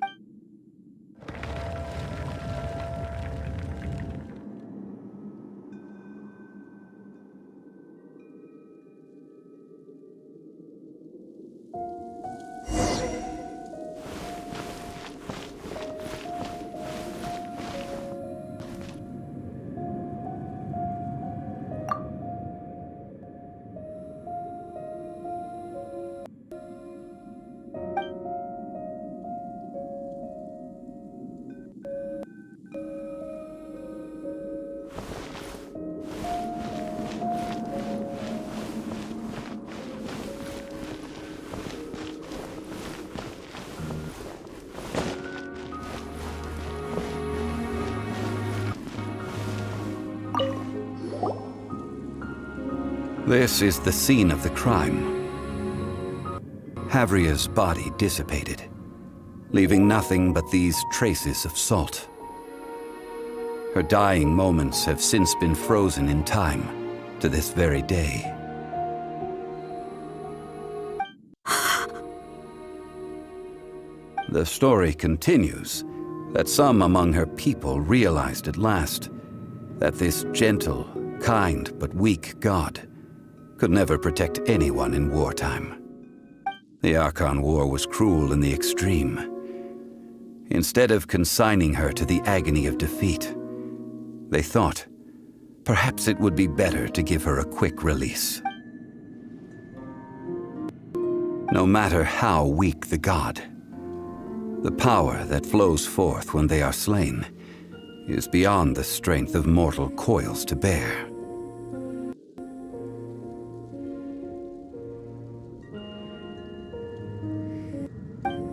This is the scene of the crime. Havria's body dissipated, leaving nothing but these traces of salt. Her dying moments have since been frozen in time to this very day. The story continues that some among her people realized at last that this gentle, kind, but weak god could never protect anyone in wartime. The Archon War was cruel in the extreme. Instead of consigning her to the agony of defeat, they thought perhaps it would be better to give her a quick release. No matter how weak the god, the power that flows forth when they are slain is beyond the strength of mortal coils to bear.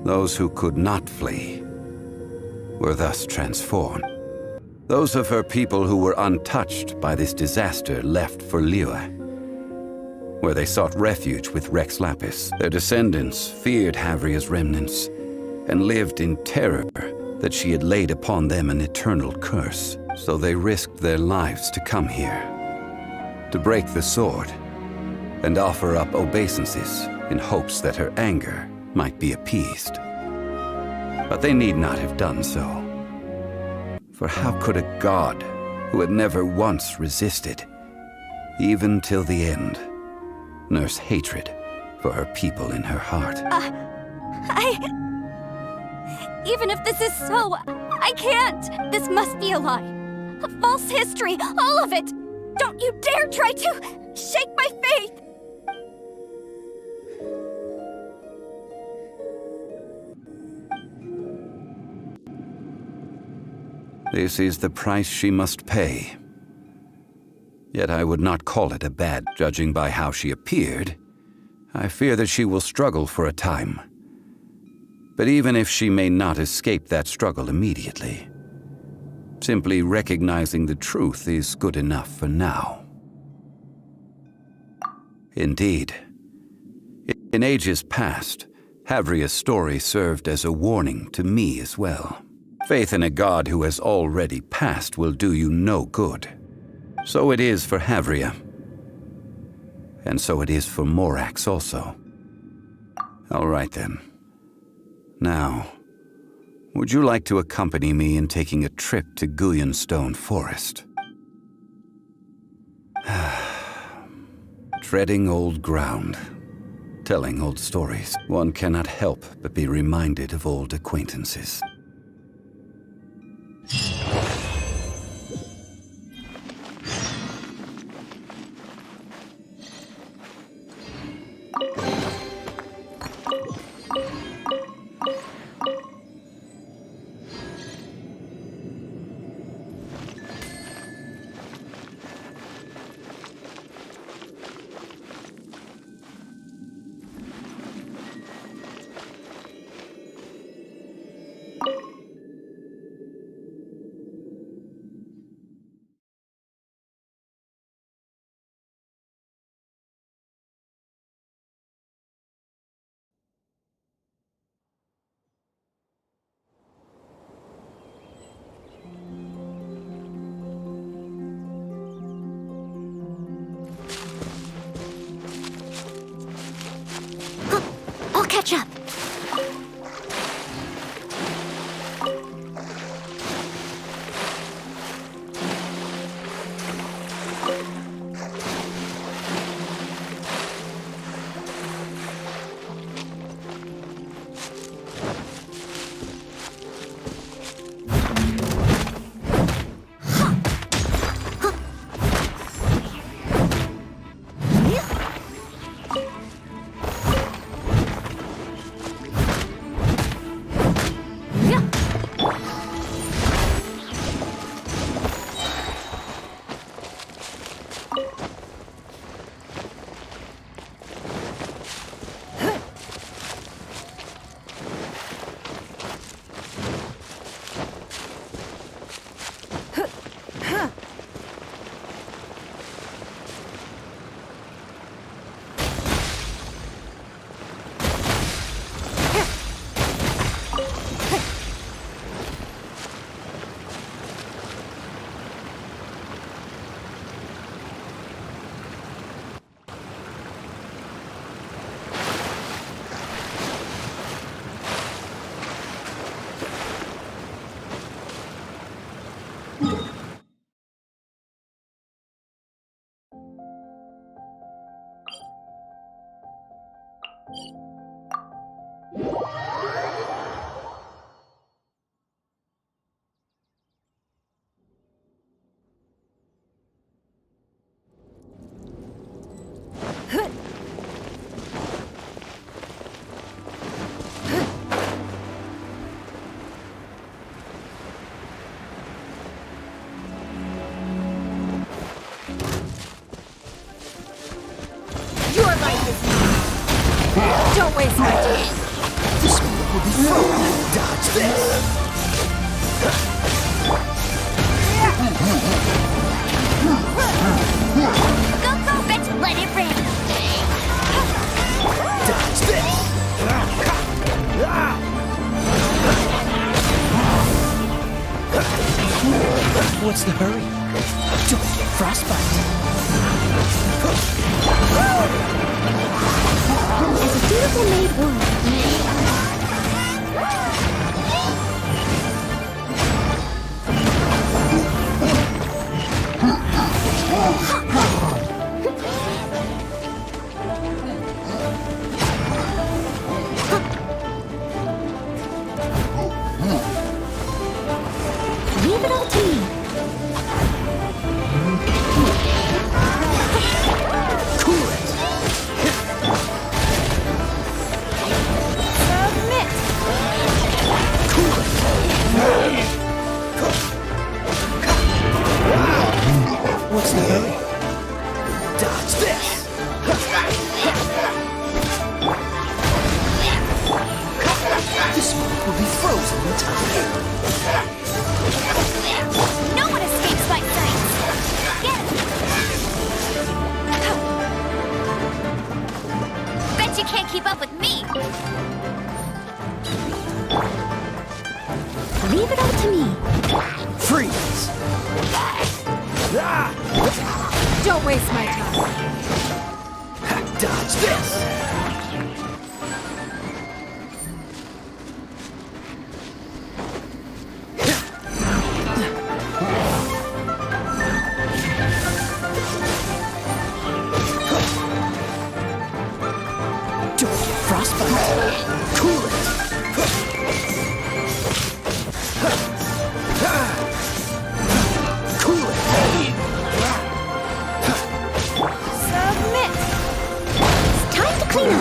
Those who could not flee were thus transformed. Those of her people who were untouched by this disaster left for Liyue, where they sought refuge with Rex Lapis. Their descendants feared Havria's remnants and lived in terror that she had laid upon them an eternal curse. So they risked their lives to come here, to break the sword and offer up obeisances in hopes that her anger might be appeased. But they need not have done so. For how could a god who had never once resisted, even till the end, nurse hatred for her people in her heart? Even if this is so, I can't! This must be a lie. A false history, all of it! Don't you dare try to shake my faith! This is the price she must pay. Yet I would not call it a bad, judging by how she appeared. I fear that she will struggle for a time. But even if she may not escape that struggle immediately, simply recognizing the truth is good enough for now. Indeed, in ages past, Havria's story served as a warning to me as well. Faith in a god who has already passed will do you no good. So it is for Havria. And so it is for Morax also. All right then. Now, would you like to accompany me in taking a trip to Guyanstone Forest? Treading old ground, telling old stories. One cannot help but be reminded of old acquaintances. What's the hurry? Don't get frostbite. As a dutiful maid would. Leave it all to me. Cool it. Submit. Cool it. What's the hurry? Dodge this. This one will be frozen in time. No one escapes my sight. Get it. Bet you can't keep up with me. Leave it all to me. Freeze. Don't waste my time. Dodge this. Don't get frostbite. Cool it. Cool it. Submit. It's time to clean up.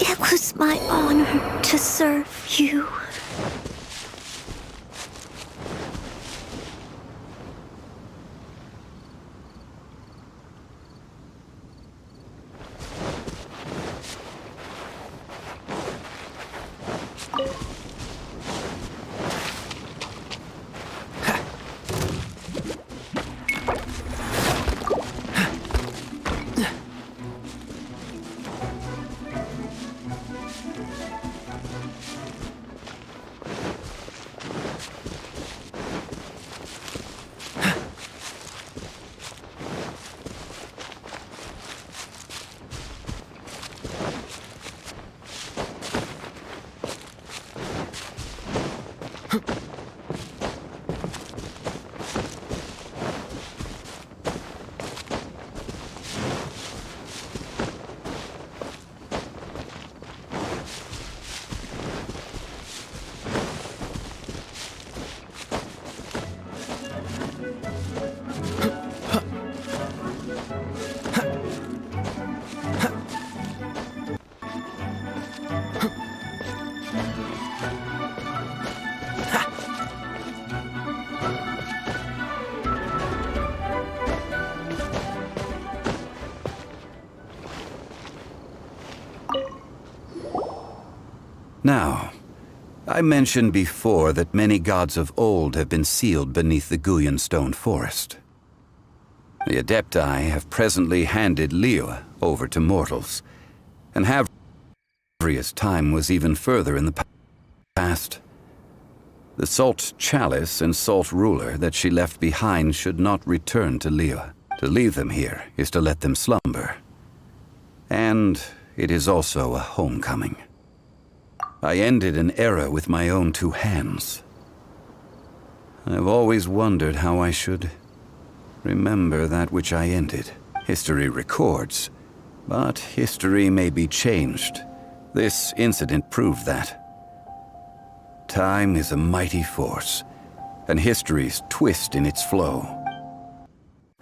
It was my honor to serve you. Now, I mentioned before that many gods of old have been sealed beneath the Guyan stone forest. The Adepti have presently handed Liyue over to mortals, and Havria's time was even further in the past. The Salt Chalice and Salt Ruler that she left behind should not return to Liyue. To leave them here is to let them slumber. And it is also a homecoming. I ended an era with my own two hands. I've always wondered how I should remember that which I ended. History records, but history may be changed. This incident proved that. Time is a mighty force, and history's twist in its flow.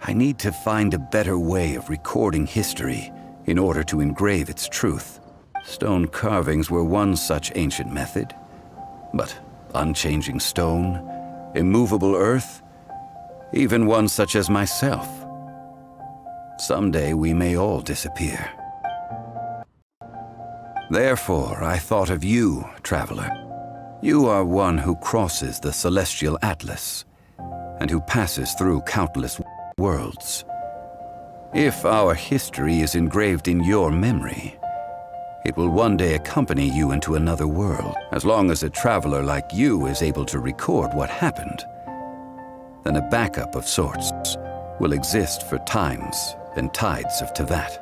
I need to find a better way of recording history in order to engrave its truth. Stone carvings were one such ancient method, but unchanging stone, immovable earth, even one such as myself. Someday we may all disappear. Therefore, I thought of you, traveler. You are one who crosses the celestial atlas, and who passes through countless worlds. If our history is engraved in your memory, it will one day accompany you into another world. As long as a traveler like you is able to record what happened, then a backup of sorts will exist for times and tides of Teyvat.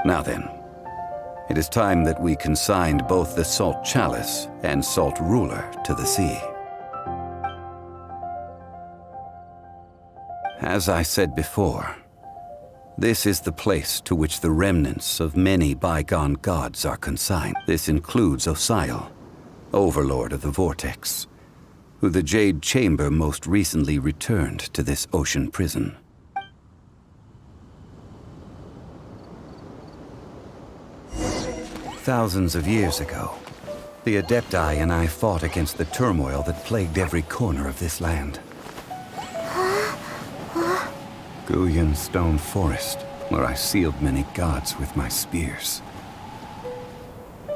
Now then, it is time that we consigned both the Salt Chalice and Salt Ruler to the sea. As I said before, this is the place to which the remnants of many bygone gods are consigned. This includes Osial, Overlord of the Vortex, who the Jade Chamber most recently returned to this ocean prison. Thousands of years ago, the Adepti and I fought against the turmoil that plagued every corner of this land. Guyan Stone Forest, where I sealed many gods with my spears.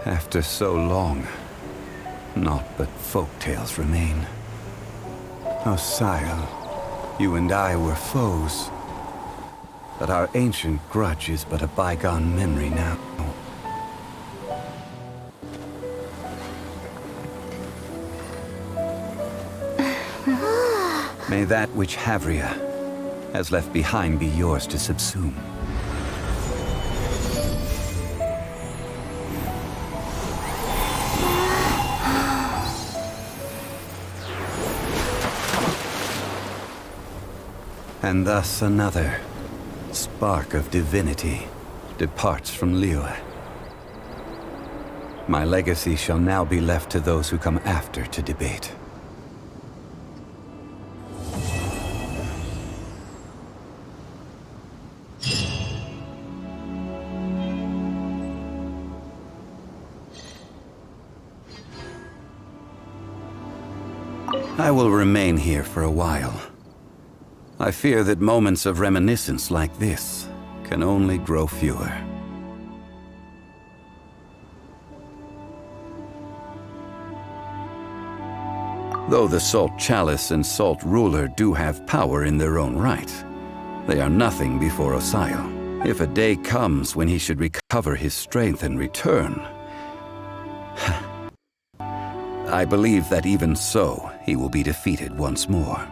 After so long, naught but folk tales remain. Osial, you and I were foes, but our ancient grudge is but a bygone memory now. May that which Havria has left behind be yours to subsume. And thus another spark of divinity departs from Liyue. My legacy shall now be left to those who come after to debate. I will remain here for a while. I fear that moments of reminiscence like this can only grow fewer. Though the Salt Chalice and Salt Ruler do have power in their own right, they are nothing before Osial. If a day comes when he should recover his strength and return, I believe that even so, he will be defeated once more.